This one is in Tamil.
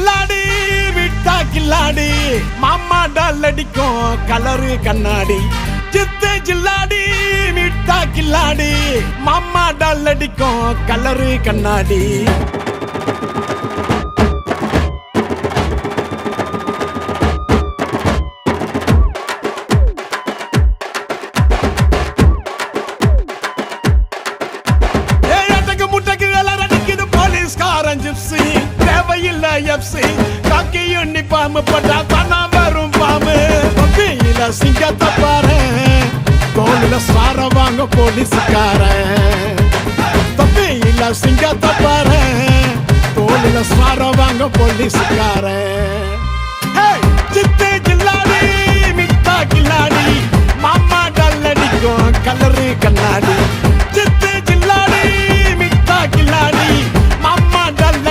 ஜில்லாடி விட்டா கில்லாடி மாமா டால் அடிக்கும் கலரு கண்ணாடி சித்து ஜில்லாடி விட்டா கில்லாடி மாமா டால் அடிக்கும் கலரு கண்ணாடி தேவையில்லை எப்சி காக்கி யூனிஃபார்ம் போட்டா தானா வரும் பாம்பு தொப்பியில சிங்கத்தை பாரு தோளில சார வாங்க போலீஸ்காரன் தொப்பியில சிங்கத்தை பாரு தோளில சார வாங்க போலீஸ்காரன் சித்து ஜில்லாடி மிட்டா கில்லாடி மாமா டால் அடிக்கும் கலரு கண்ணாடி